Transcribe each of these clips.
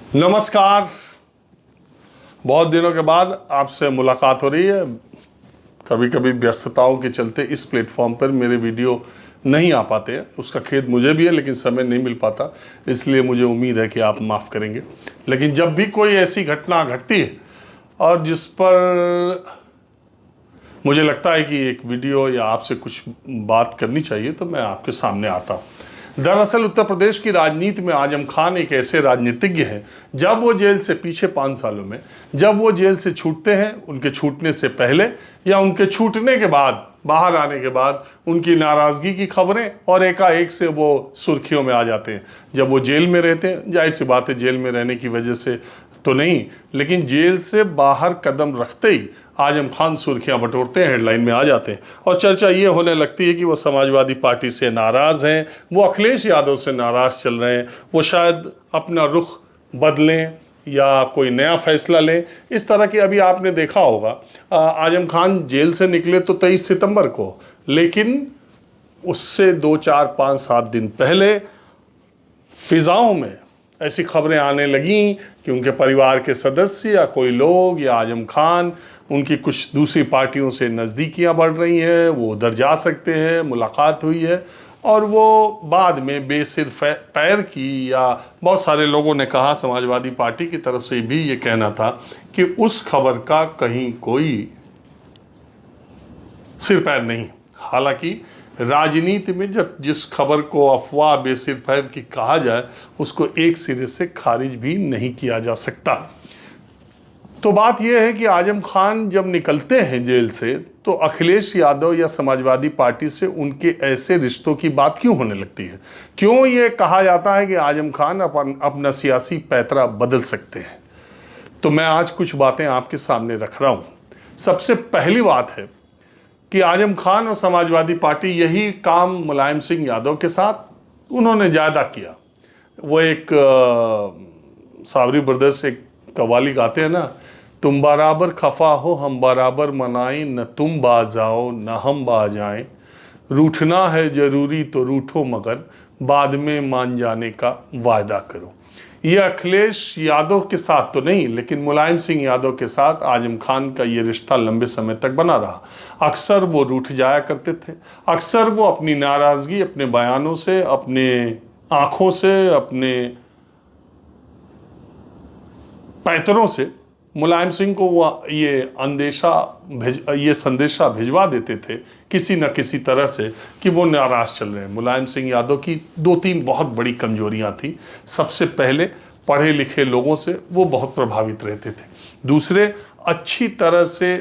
नमस्कार। बहुत दिनों के बाद आपसे मुलाकात हो रही है। कभी कभी व्यस्तताओं के चलते इस प्लेटफॉर्म पर मेरे वीडियो नहीं आ पाते हैं, उसका खेद मुझे भी है, लेकिन समय नहीं मिल पाता। इसलिए मुझे उम्मीद है कि आप माफ़ करेंगे। लेकिन जब भी कोई ऐसी घटना घटती है और जिस पर मुझे लगता है कि एक वीडियो या आपसे कुछ बात करनी चाहिए, तो मैं आपके सामने आता हूँ। दरअसल उत्तर प्रदेश की राजनीति में आजम खान एक ऐसे राजनीतिज्ञ हैं, जब वो जेल से पीछे 5 सालों में, जब वो जेल से छूटते हैं, उनके छूटने से पहले या उनके छूटने के बाद, बाहर आने के बाद उनकी नाराज़गी की खबरें और एकाएक से वो सुर्खियों में आ जाते हैं। जब वो जेल में रहते हैं, जाहिर सी बात है जेल में रहने की वजह से तो नहीं, लेकिन जेल से बाहर कदम रखते ही आजम खान सुर्खियां बटोरते हैं, हेडलाइन में आ जाते हैं और चर्चा ये होने लगती है कि वो समाजवादी पार्टी से नाराज़ हैं, वो अखिलेश यादव से नाराज़ चल रहे हैं, वो शायद अपना रुख बदलें या कोई नया फैसला लें। इस तरह की अभी आपने देखा होगा, आजम खान जेल से निकले तो 23 सितंबर को, लेकिन उससे 2, 4, 5, 7 दिन पहले फिजाओं में ऐसी खबरें आने लगीं कि उनके परिवार के सदस्य या कोई लोग या आजम खान, उनकी कुछ दूसरी पार्टियों से नज़दीकियां बढ़ रही हैं, वो उधर जा सकते हैं, मुलाकात हुई है। और वो बाद में बेसिर पैर की, या बहुत सारे लोगों ने कहा, समाजवादी पार्टी की तरफ से भी ये कहना था कि उस खबर का कहीं कोई सिर पैर नहीं। हालांकि राजनीति में जब जिस खबर को अफवाह बेसिर पैर की कहा जाए, उसको एक सिरे से खारिज भी नहीं किया जा सकता। तो बात यह है कि आजम खान जब निकलते हैं जेल से, तो अखिलेश यादव या समाजवादी पार्टी से उनके ऐसे रिश्तों की बात क्यों होने लगती है? क्यों ये कहा जाता है कि आजम खान अपना सियासी पैतरा बदल सकते हैं? तो मैं आज कुछ बातें आपके सामने रख रहा हूँ। सबसे पहली बात है कि आजम खान और समाजवादी पार्टी यही काम मुलायम सिंह यादव के साथ उन्होंने ज़्यादा किया। वो एक सावरी ब्रदर्स एक कव्वाली गाते हैं ना, तुम बराबर खफा हो हम बराबर मनाएं, न तुम बाज आओ न हम बाज आएं, रूठना है ज़रूरी तो रूठो मगर बाद में मान जाने का वायदा करो। ये अखिलेश यादव के साथ तो नहीं, लेकिन मुलायम सिंह यादव के साथ आजम खान का ये रिश्ता लंबे समय तक बना रहा। अक्सर वो रूठ जाया करते थे, अक्सर वो अपनी नाराज़गी अपने बयानों से, अपने आँखों से, अपने पैतरों से मुलायम सिंह को वो ये संदेशा भिजवा देते थे किसी न किसी तरह से कि वो नाराज़ चल रहे हैं। मुलायम सिंह यादव की 2-3 बहुत बड़ी कमजोरियां थी। सबसे पहले, पढ़े लिखे लोगों से वो बहुत प्रभावित रहते थे। दूसरे, अच्छी तरह से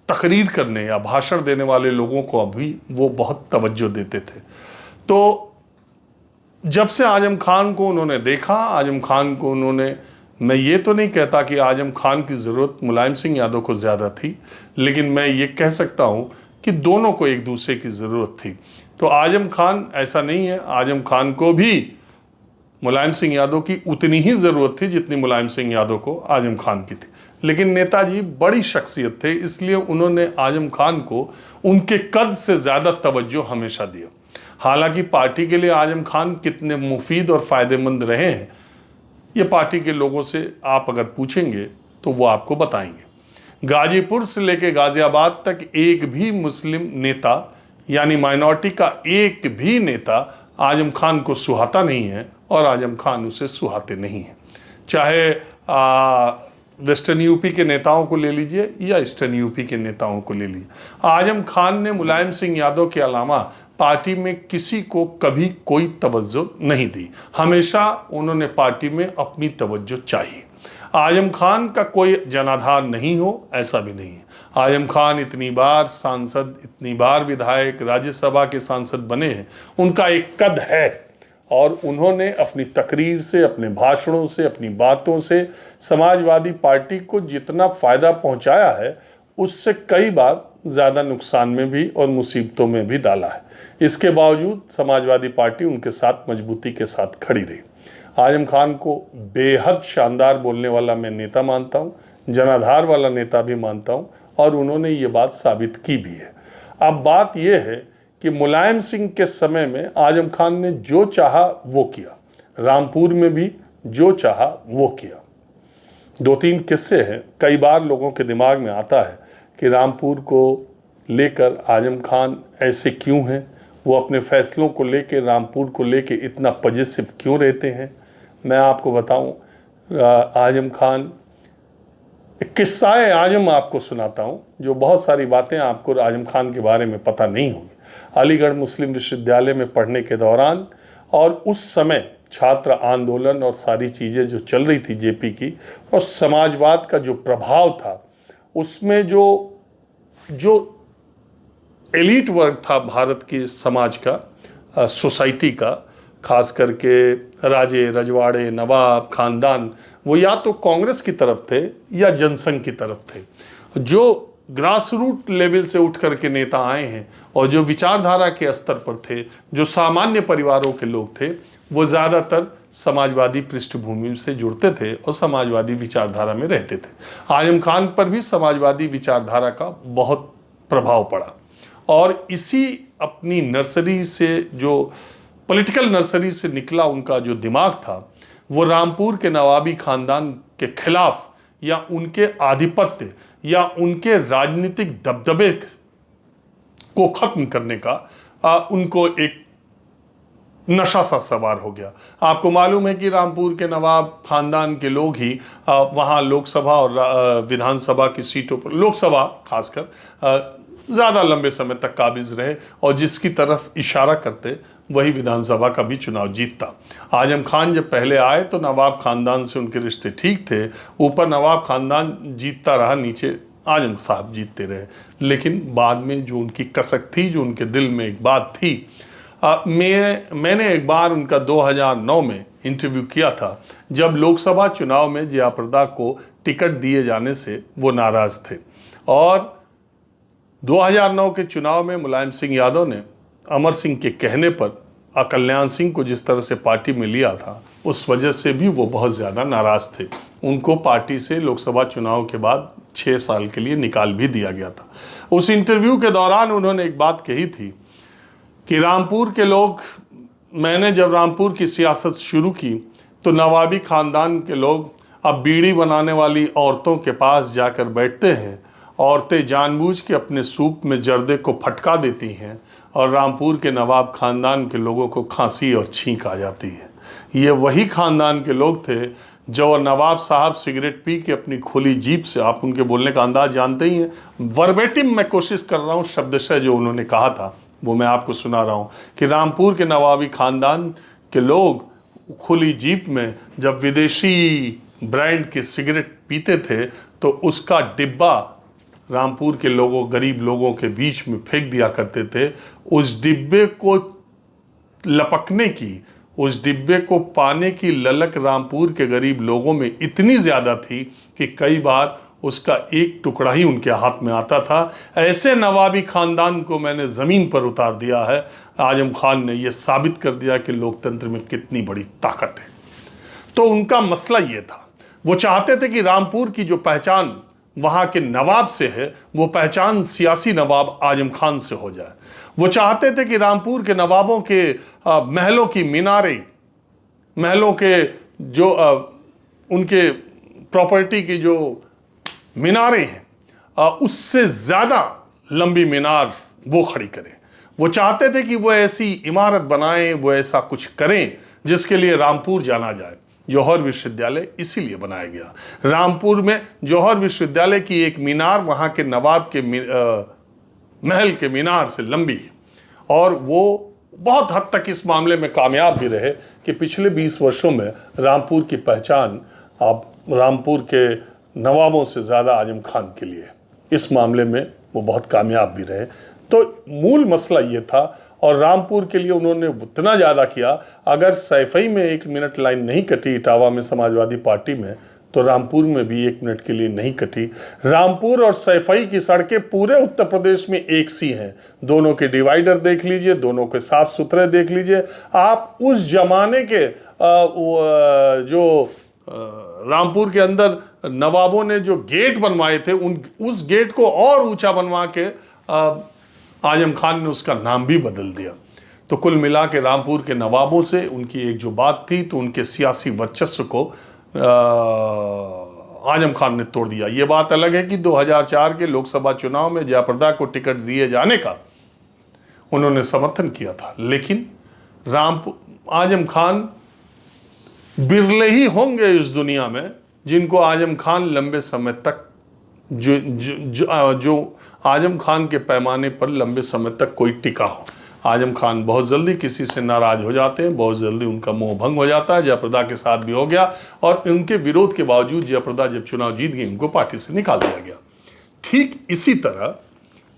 तकरीर करने या भाषण देने वाले लोगों को अभी वो बहुत तवज्जो देते थे। तो जब से आजम खान को उन्होंने देखा, आजम खान को उन्होंने, मैं ये तो नहीं कहता कि आजम खान की ज़रूरत मुलायम सिंह यादव को ज़्यादा थी, लेकिन मैं ये कह सकता हूँ कि दोनों को एक दूसरे की ज़रूरत थी। तो आजम खान, ऐसा नहीं है, आजम खान को भी मुलायम सिंह यादव की उतनी ही ज़रूरत थी जितनी मुलायम सिंह यादव को आजम खान की थी। लेकिन नेताजी बड़ी शख्सियत थे, इसलिए उन्होंने आजम खान को उनके कद से ज़्यादा तवज्जो हमेशा दिया। हालांकि पार्टी के लिए आजम खान कितने मुफीद और फ़ायदेमंद रहे हैं, ये पार्टी के लोगों से आप अगर पूछेंगे तो वो आपको बताएंगे। गाजीपुर से लेकर गाजियाबाद तक एक भी मुस्लिम नेता, यानी माइनॉरिटी का एक भी नेता आजम खान को सुहाता नहीं है और आजम खान उसे सुहाते नहीं हैं। चाहे वेस्टर्न यूपी के नेताओं को ले लीजिए या ईस्टर्न यूपी के नेताओं को ले लीजिए, आजम खान ने मुलायम सिंह यादव के अलावा पार्टी में किसी को कभी कोई तवज्जो नहीं दी। हमेशा उन्होंने पार्टी में अपनी तवज्जो चाहिए। आजम खान का कोई जनाधार नहीं हो, ऐसा भी नहीं है। आजम खान इतनी बार सांसद, इतनी बार विधायक, राज्यसभा के सांसद बने हैं, उनका एक कद है और उन्होंने अपनी तकरीर से, अपने भाषणों से, अपनी बातों से समाजवादी पार्टी को जितना फ़ायदा पहुंचाया है, उससे कई बार ज़्यादा नुकसान में भी और मुसीबतों में भी डाला है। इसके बावजूद समाजवादी पार्टी उनके साथ मजबूती के साथ खड़ी रही। आजम खान को बेहद शानदार बोलने वाला मैं नेता मानता हूँ, जनाधार वाला नेता भी मानता हूँ, और उन्होंने ये बात साबित की भी है। अब बात यह है कि मुलायम सिंह के समय में आजम खान ने जो चाहा वो किया, रामपुर में भी जो चाहा वो किया। दो तीन किस्से हैं। कई बार लोगों के दिमाग में आता है कि रामपुर को लेकर आजम खान ऐसे क्यों हैं, वो अपने फैसलों को लेकर, रामपुर को लेकर इतना पॉजिटिव क्यों रहते हैं। मैं आपको बताऊं, आजम खान, एक किस्सा आजम आपको सुनाता हूं, जो बहुत सारी बातें आपको आजम खान के बारे में पता नहीं होंगी। अलीगढ़ मुस्लिम विश्वविद्यालय में पढ़ने के दौरान, और उस समय छात्र आंदोलन और सारी चीज़ें जो चल रही थी जेपी की, और समाजवाद का जो प्रभाव था, उसमें जो जो एलीट वर्ग था भारत के समाज का, सोसाइटी का, खास करके राजे रजवाड़े नवाब खानदान, वो या तो कांग्रेस की तरफ थे या जनसंघ की तरफ थे। जो ग्रास रूट लेवल से उठ करके नेता आए हैं और जो विचारधारा के स्तर पर थे, जो सामान्य परिवारों के लोग थे, वो ज़्यादातर समाजवादी पृष्ठभूमि से जुड़ते थे और समाजवादी विचारधारा में रहते थे। आजम खान पर भी समाजवादी विचारधारा का बहुत प्रभाव पड़ा, और इसी अपनी नर्सरी से, जो पॉलिटिकल नर्सरी से निकला उनका जो दिमाग था, वो रामपुर के नवाबी खानदान के खिलाफ या उनके आधिपत्य या उनके राजनीतिक दबदबे को खत्म करने का उनको एक नशा सा सवार हो गया। आपको मालूम है कि रामपुर के नवाब खानदान के लोग ही वहाँ लोकसभा और विधानसभा की सीटों पर, लोकसभा खासकर, ज़्यादा लंबे समय तक काबिज रहे, और जिसकी तरफ इशारा करते वही विधानसभा का भी चुनाव जीतता। आजम खान जब पहले आए तो नवाब खानदान से उनके रिश्ते ठीक थे, ऊपर नवाब खानदान जीतता रहा, नीचे आजम साहब जीतते रहे। लेकिन बाद में जो उनकी कसक थी, जो उनके दिल में एक बात थी, मैंने एक बार उनका 2009 में इंटरव्यू किया था, जब लोकसभा चुनाव में जयाप्रदा को टिकट दिए जाने से वो नाराज़ थे, और 2009 के चुनाव में मुलायम सिंह यादव ने अमर सिंह के कहने पर कल्याण सिंह को जिस तरह से पार्टी में लिया था, उस वजह से भी वो बहुत ज़्यादा नाराज़ थे। उनको पार्टी से लोकसभा चुनाव के बाद 6 साल के लिए निकाल भी दिया गया था। उस इंटरव्यू के दौरान उन्होंने एक बात कही थी कि रामपुर के लोग, मैंने जब रामपुर की सियासत शुरू की तो नवाबी खानदान के लोग अब बीड़ी बनाने वाली औरतों के पास जाकर बैठते हैं, औरतें जानबूझ के अपने सूप में जर्दे को फटका देती हैं, और रामपुर के नवाब खानदान के लोगों को खांसी और छींक आ जाती है। ये वही खानदान के लोग थे जो नवाब साहब सिगरेट पी के अपनी खुली जीप से, आप उनके बोलने का अंदाज जानते ही हैं, वर्बेटिम मैं कोशिश कर रहा हूँ, शब्दशः जो उन्होंने कहा था वो मैं आपको सुना रहा हूँ, कि रामपुर के नवाबी खानदान के लोग खुली जीप में जब विदेशी ब्रांड की सिगरेट पीते थे तो उसका डिब्बा रामपुर के लोगों, गरीब लोगों के बीच में फेंक दिया करते थे। उस डिब्बे को लपकने की, उस डिब्बे को पाने की ललक रामपुर के गरीब लोगों में इतनी ज़्यादा थी कि कई बार उसका एक टुकड़ा ही उनके हाथ में आता था। ऐसे नवाबी खानदान को मैंने ज़मीन पर उतार दिया है। आजम खान ने यह साबित कर दिया कि लोकतंत्र में कितनी बड़ी ताकत है। तो उनका मसला ये था, वो चाहते थे कि रामपुर की जो पहचान वहाँ के नवाब से है, वो पहचान सियासी नवाब आजम खान से हो जाए। वो चाहते थे कि रामपुर के नवाबों के महलों की मीनारें, महलों के जो उनके प्रॉपर्टी की जो मीनारें हैं, उससे ज़्यादा लंबी मीनार वो खड़ी करें। वो चाहते थे कि वो ऐसी इमारत बनाएं, वो ऐसा कुछ करें जिसके लिए रामपुर जाना जाए। जौहर विश्वविद्यालय इसीलिए बनाया गया। रामपुर में जौहर विश्वविद्यालय की एक मीनार वहाँ के नवाब के महल के मीनार से लंबी है, और वो बहुत हद तक इस मामले में कामयाब भी रहे कि पिछले 20 वर्षों में रामपुर की पहचान अब रामपुर के नवाबों से ज़्यादा आजम खान के लिए, इस मामले में वो बहुत कामयाब भी रहे। तो मूल मसला ये था, और रामपुर के लिए उन्होंने उतना ज़्यादा किया, अगर सैफई में 1 मिनट लाइन नहीं कटी इटावा में समाजवादी पार्टी में, तो रामपुर में भी 1 मिनट के लिए नहीं कटी। रामपुर और सैफई की सड़कें पूरे उत्तर प्रदेश में एक सी हैं। दोनों के डिवाइडर देख लीजिए, दोनों के साफ सुथरे देख लीजिए आप। उस जमाने के जो रामपुर के अंदर नवाबों ने जो गेट बनवाए थे, उस गेट को और ऊंचा बनवा के आजम खान ने उसका नाम भी बदल दिया। तो कुल मिला के रामपुर के नवाबों से उनकी एक जो बात थी, तो उनके सियासी वर्चस्व को आजम खान ने तोड़ दिया। ये बात अलग है कि 2004 के लोकसभा चुनाव में जयाप्रदा को टिकट दिए जाने का उन्होंने समर्थन किया था, लेकिन आजम खान बिरले ही होंगे इस दुनिया में जिनको आजम खान लंबे समय तक जो आजम खान के पैमाने पर लंबे समय तक कोई टिका हो। आजम खान बहुत जल्दी किसी से नाराज हो जाते हैं, बहुत जल्दी उनका मोह भंग हो जाता है। जयाप्रदा के साथ भी हो गया और उनके विरोध के बावजूद जयाप्रदा जब चुनाव जीत गई उनको पार्टी से निकाल दिया गया। ठीक इसी तरह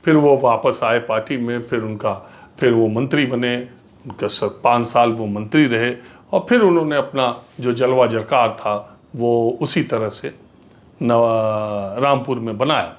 फिर वो वापस आए पार्टी में, फिर वो मंत्री बने, उनका 5 साल वो मंत्री रहे और फिर उन्होंने अपना जो जलवा जरकार था वो उसी तरह से रामपुर में बनाया।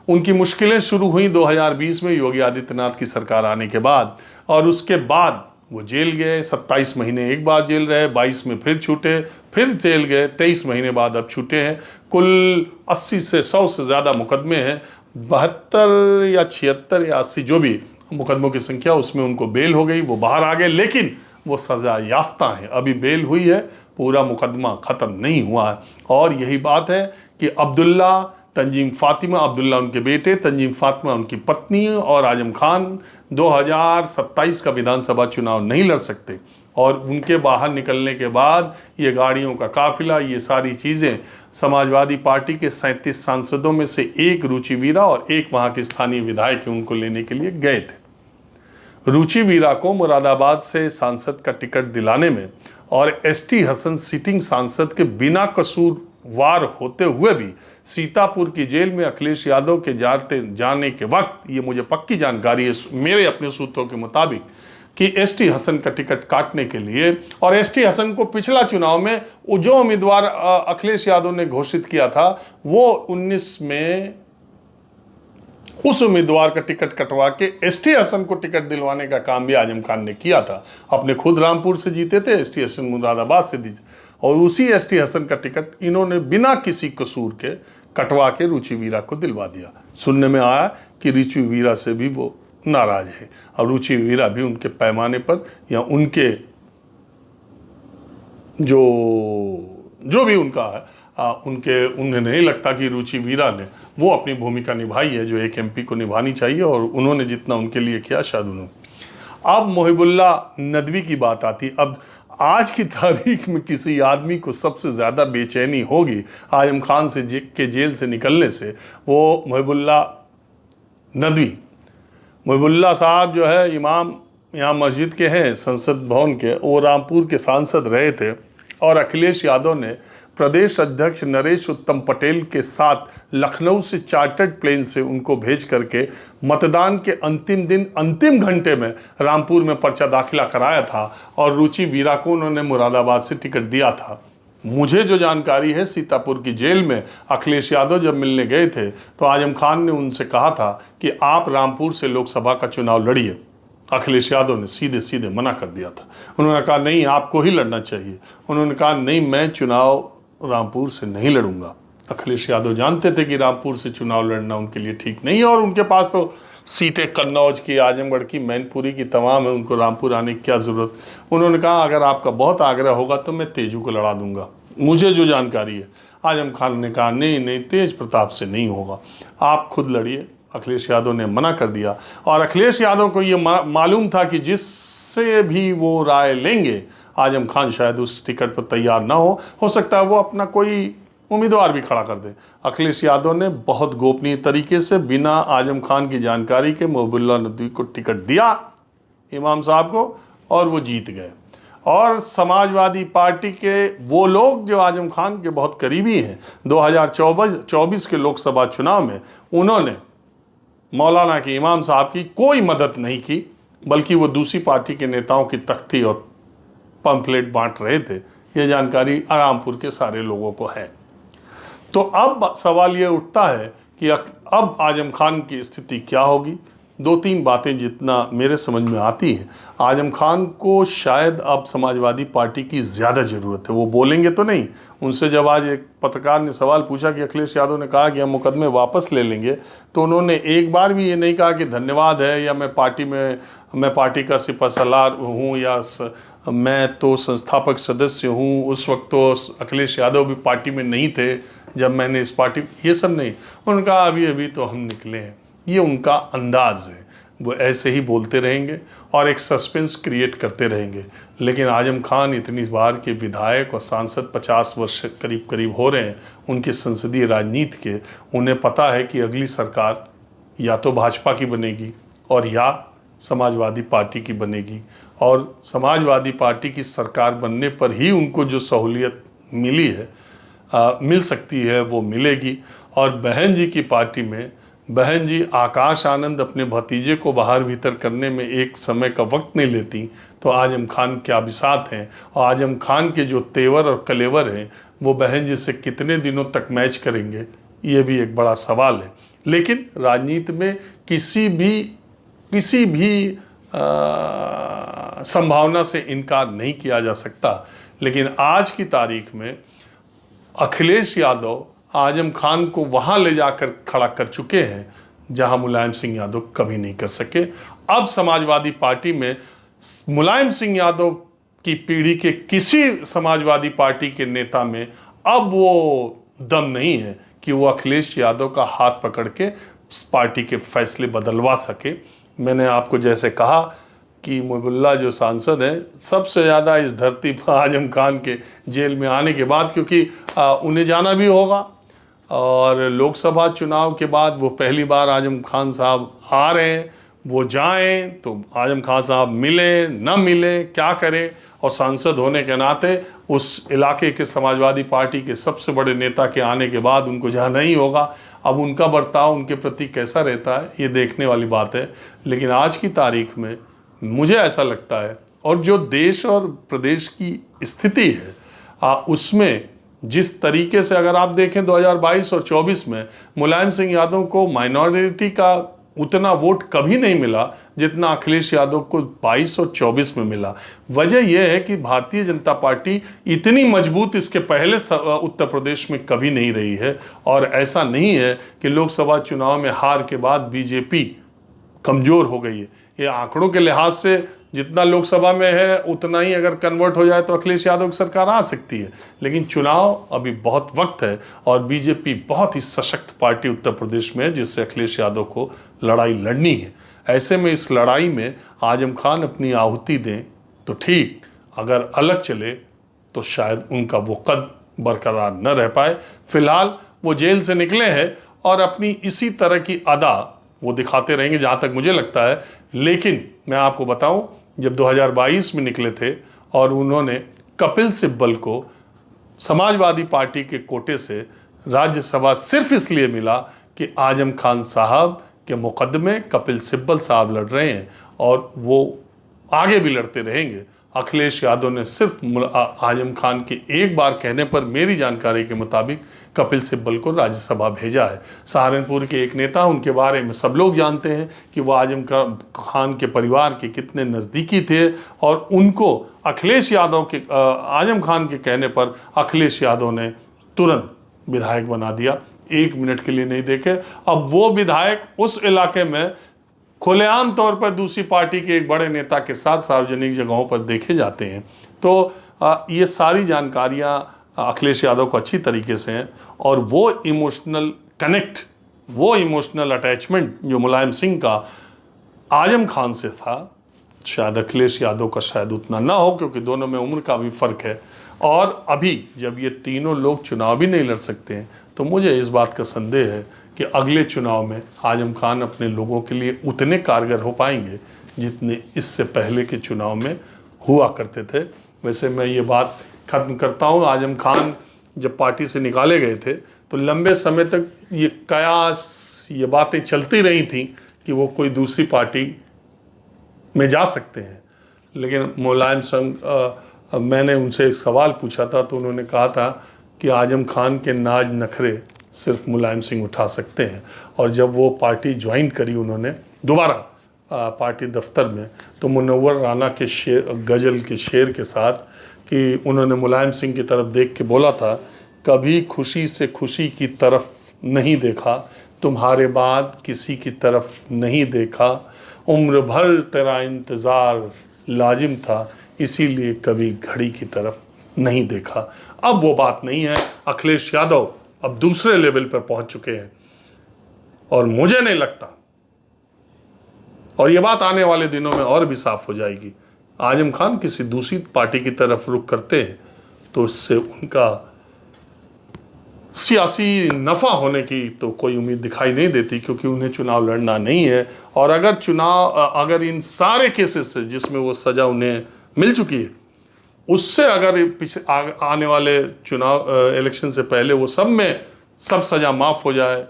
उनकी मुश्किलें शुरू हुई 2020 में योगी आदित्यनाथ की सरकार आने के बाद, और उसके बाद वो जेल गए। 27 महीने एक बार जेल रहे, 22 में फिर छूटे, फिर जेल गए, 23 महीने बाद अब छूटे हैं। कुल 80 से 100 से ज़्यादा मुकदमे हैं, 72 या 76 या 80 जो भी मुकदमों की संख्या, उसमें उनको बेल हो गई, वो बाहर आ गए, लेकिन वो सज़ा याफ्ता हैं। अभी बेल हुई है, पूरा मुकदमा ख़त्म नहीं हुआ है। और यही बात है कि अब्दुल्ला, तंजीम फातिमा, अब्दुल्ला उनके बेटे, तंजीम फातिमा उनकी पत्नी और आजम खान 2027 का विधानसभा चुनाव नहीं लड़ सकते। और उनके बाहर निकलने के बाद ये गाड़ियों का काफिला, ये सारी चीज़ें समाजवादी पार्टी के 37 सांसदों में से एक रुचि वीरा और एक वहाँ के स्थानीय विधायक उनको लेने के लिए गए थे। रुचि वीरा को मुरादाबाद से सांसद का टिकट दिलाने में और एसटी हसन सिटिंग सांसद के बिना कसूरवार होते हुए भी सीतापुर की जेल में अखिलेश यादव के जाने के वक्त, ये मुझे पक्की जानकारी है मेरे अपने सूत्रों के मुताबिक, कि एसटी हसन का टिकट काटने के लिए, और एसटी हसन को पिछला चुनाव में जो उम्मीदवार अखिलेश यादव ने घोषित किया था वो 19 में उस उम्मीदवार का टिकट कटवा के एसटी हसन को टिकट दिलवाने का काम भी आजम खान ने किया था। अपने खुद रामपुर से जीते थे, एसटी हसन मुरादाबाद से जीते, और उसी एसटी हसन का टिकट इन्होंने बिना किसी कसूर के कटवा के रुचि वीरा को दिलवा दिया। सुनने में आया कि रुचि वीरा से भी वो नाराज है और रुचि वीरा भी उनके पैमाने पर या उनके जो भी उनका है उन्हें नहीं लगता कि रुचि वीरा ने वो अपनी भूमिका निभाई है जो एक एमपी को निभानी चाहिए, और उन्होंने जितना उनके लिए किया शायद उन्होंने। अब मोहिबुल्ला नदवी की बात आती। अब आज की तारीख में किसी आदमी को सबसे ज़्यादा बेचैनी होगी आजम खान से के जेल से निकलने से, वो मोहिबुल्ला नदवी। मोहिबुल्ला साहब जो है इमाम यहाँ मस्जिद के हैं, संसद भवन के, वो रामपुर के सांसद रहे थे और अखिलेश यादव ने प्रदेश अध्यक्ष नरेश उत्तम पटेल के साथ लखनऊ से चार्टर्ड प्लेन से उनको भेज करके मतदान के अंतिम दिन अंतिम घंटे में रामपुर में पर्चा दाखिला कराया था और रुचि वीरा को उन्होंने मुरादाबाद से टिकट दिया था। मुझे जो जानकारी है, सीतापुर की जेल में अखिलेश यादव जब मिलने गए थे तो आजम खान ने उनसे कहा था कि आप रामपुर से लोकसभा का चुनाव लड़िए। अखिलेश यादव ने सीधे सीधे मना कर दिया था। उन्होंने कहा नहीं, आपको ही लड़ना चाहिए। उन्होंने कहा नहीं, मैं चुनाव रामपुर से नहीं लड़ूंगा। अखिलेश यादव जानते थे कि रामपुर से चुनाव लड़ना उनके लिए ठीक नहीं है और उनके पास तो सीटें कन्नौज की, आजमगढ़ की, मैनपुरी की तमाम है, उनको रामपुर आने की क्या ज़रूरत। उन्होंने कहा अगर आपका बहुत आग्रह होगा तो मैं तेजू को लड़ा दूंगा। मुझे जो जानकारी है, आजम खान ने कहा नहीं नहीं, तेज प्रताप से नहीं होगा, आप खुद लड़िए। अखिलेश यादव ने मना कर दिया और अखिलेश यादव को ये मालूम था कि जिससे भी वो राय लेंगे आजम खान शायद उस टिकट पर तैयार ना हो सकता है वो अपना कोई उम्मीदवार भी खड़ा कर दे। अखिलेश यादव ने बहुत गोपनीय तरीके से बिना आजम खान की जानकारी के मोहिबुल्ला नदवी को टिकट दिया, इमाम साहब को, और वो जीत गए। और समाजवादी पार्टी के वो लोग जो आजम खान के बहुत करीबी हैं, 2024 के लोकसभा चुनाव में उन्होंने मौलाना की, इमाम साहब की कोई मदद नहीं की, बल्कि वो दूसरी पार्टी के नेताओं की तख्ती और पंफलेट बांट रहे थे। ये जानकारी रामपुर के सारे लोगों को है। तो अब सवाल ये उठता है कि अब आजम खान की स्थिति क्या होगी। 2-3 बातें जितना मेरे समझ में आती हैं, आजम खान को शायद अब समाजवादी पार्टी की ज़्यादा ज़रूरत है। वो बोलेंगे तो नहीं। उनसे जब आज एक पत्रकार ने सवाल पूछा कि अखिलेश यादव ने कहा कि हम मुकदमे वापस ले लेंगे, तो उन्होंने एक बार भी ये नहीं कहा कि धन्यवाद है या मैं पार्टी का सिपहसालार हूँ या मैं तो संस्थापक सदस्य हूँ। उस वक्त तो अखिलेश यादव भी पार्टी में नहीं थे, जब मैंने इस पार्टी, ये सब नहीं। उन्होंने कहा अभी अभी तो हम निकले हैं। ये उनका अंदाज है, वो ऐसे ही बोलते रहेंगे और एक सस्पेंस क्रिएट करते रहेंगे। लेकिन आजम खान इतनी बार के विधायक और सांसद 50 वर्ष करीब करीब हो रहे हैं उनकी संसदीय राजनीति के, उन्हें पता है कि अगली सरकार या तो भाजपा की बनेगी और या समाजवादी पार्टी की बनेगी, और समाजवादी पार्टी की सरकार बनने पर ही उनको जो सहूलियत मिली है मिल सकती है वो मिलेगी। और बहन जी की पार्टी में बहन जी आकाश आनंद अपने भतीजे को बाहर भीतर करने में एक समय का वक्त नहीं लेती, तो आजम खान क्या बिसात हैं, और आजम खान के जो तेवर और कलेवर हैं वो बहन जी से कितने दिनों तक मैच करेंगे, ये भी एक बड़ा सवाल है। लेकिन राजनीति में किसी भी संभावना से इनकार नहीं किया जा सकता। लेकिन आज की तारीख में अखिलेश यादव आजम खान को वहां ले जाकर खड़ा कर चुके हैं जहां मुलायम सिंह यादव कभी नहीं कर सके। अब समाजवादी पार्टी में मुलायम सिंह यादव की पीढ़ी के किसी समाजवादी पार्टी के नेता में अब वो दम नहीं है कि वो अखिलेश यादव का हाथ पकड़ के पार्टी के फैसले बदलवा सके। मैंने आपको जैसे कहा कि मुहिबुल्लाह जो सांसद हैं सबसे ज़्यादा इस धरती पर आजम खान के जेल में आने के बाद, क्योंकि उन्हें जाना भी होगा और लोकसभा चुनाव के बाद वो पहली बार आजम खान साहब आ रहे हैं, वो जाएं तो आजम खान साहब मिले न मिले क्या करें, और सांसद होने के नाते उस इलाके के समाजवादी पार्टी के सबसे बड़े नेता के आने के बाद उनको जाना ही होगा। अब उनका बर्ताव उनके प्रति कैसा रहता है ये देखने वाली बात है। लेकिन आज की तारीख में मुझे ऐसा लगता है, और जो देश और प्रदेश की स्थिति है उसमें जिस तरीके से अगर आप देखें 2022 और 24 में मुलायम सिंह यादव को माइनॉरिटी का उतना वोट कभी नहीं मिला जितना अखिलेश यादव को 22 और 24 में मिला। वजह यह है कि भारतीय जनता पार्टी इतनी मजबूत इसके पहले उत्तर प्रदेश में कभी नहीं रही है, और ऐसा नहीं है कि लोकसभा चुनाव में हार के बाद बीजेपी कमज़ोर हो गई है। ये आंकड़ों के लिहाज से जितना लोकसभा में है उतना ही अगर कन्वर्ट हो जाए तो अखिलेश यादव की सरकार आ सकती है। लेकिन चुनाव अभी बहुत वक्त है और बीजेपी बहुत ही सशक्त पार्टी उत्तर प्रदेश में है जिससे अखिलेश यादव को लड़ाई लड़नी है। ऐसे में इस लड़ाई में आजम खान अपनी आहुति दें तो ठीक, अगर अलग चले तो शायद उनका वो कद बरकरार न रह पाए। फिलहाल वो जेल से निकले हैं और अपनी इसी तरह की अदा वो दिखाते रहेंगे जहाँ तक मुझे लगता है। लेकिन मैं आपको बताऊं, जब 2022 में निकले थे और उन्होंने कपिल सिब्बल को समाजवादी पार्टी के कोटे से राज्यसभा सिर्फ इसलिए मिला कि आजम खान साहब के मुकदमे कपिल सिब्बल साहब लड़ रहे हैं और वो आगे भी लड़ते रहेंगे। अखिलेश यादव ने सिर्फ आजम खान के एक बार कहने पर मेरी जानकारी के मुताबिक कपिल सिब्बल को राज्यसभा भेजा है। सहारनपुर के एक नेता, उनके बारे में सब लोग जानते हैं कि वो आजम खान के परिवार के कितने नज़दीकी थे, और उनको अखिलेश यादव के आजम खान के कहने पर अखिलेश यादव ने तुरंत विधायक बना दिया, 1 मिनट के लिए नहीं देखे। अब वो विधायक उस इलाके में खुलेआम तौर पर दूसरी पार्टी के एक बड़े नेता के साथ सार्वजनिक जगहों पर देखे जाते हैं। तो ये सारी जानकारियां अखिलेश यादव को अच्छी तरीके से हैं, और वो इमोशनल कनेक्ट, वो इमोशनल अटैचमेंट जो मुलायम सिंह का आजम खान से था, शायद अखिलेश यादव का शायद उतना ना हो, क्योंकि दोनों में उम्र का भी फ़र्क है। और अभी जब ये तीनों लोग चुनाव भी नहीं लड़ सकते हैं तो मुझे इस बात का संदेह है कि अगले चुनाव में आजम खान अपने लोगों के लिए उतने कारगर हो पाएंगे जितने इससे पहले के चुनाव में हुआ करते थे। वैसे मैं ये बात ख़त्म करता हूँ। आजम खान जब पार्टी से निकाले गए थे तो लंबे समय तक ये कयास, ये बातें चलती रही थी कि वो कोई दूसरी पार्टी में जा सकते हैं। लेकिन मुलायम सिंह, मैंने उनसे एक सवाल पूछा था तो उन्होंने कहा था कि आजम खान के नाज नखरे सिर्फ मुलायम सिंह उठा सकते हैं। और जब वो पार्टी ज्वाइन करी उन्होंने दोबारा पार्टी दफ्तर में, तो मुनव्वर राना के शेर, गज़ल के शेर के साथ, कि उन्होंने मुलायम सिंह की तरफ देख के बोला था, कभी खुशी से खुशी की तरफ नहीं देखा, तुम्हारे बाद किसी की तरफ नहीं देखा, उम्र भर तेरा इंतज़ार लाजिम था, इसीलिए कभी घड़ी की तरफ नहीं देखा। अब वो बात नहीं है। अखिलेश यादव अब दूसरे लेवल पर पहुंच चुके हैं। और मुझे नहीं लगता, और ये बात आने वाले दिनों में और भी साफ हो जाएगी, आजम खान किसी दूसरी पार्टी की तरफ रुख करते हैं तो उससे उनका सियासी नफ़ा होने की तो कोई उम्मीद दिखाई नहीं देती, क्योंकि उन्हें चुनाव लड़ना नहीं है। और अगर इन सारे केसेस से जिसमें वो सज़ा उन्हें मिल चुकी है, उससे अगर पीछे आने वाले चुनाव इलेक्शन से पहले वो सब सज़ा माफ़ हो जाए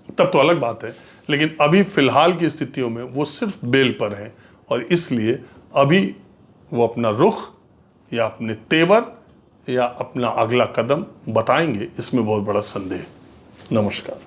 तब तो अलग बात है। लेकिन अभी फ़िलहाल की स्थितियों में वो सिर्फ बेल पर हैं, और इसलिए अभी वो अपना रुख या अपने तेवर या अपना अगला कदम बताएंगे, इसमें बहुत बड़ा संदेह। नमस्कार।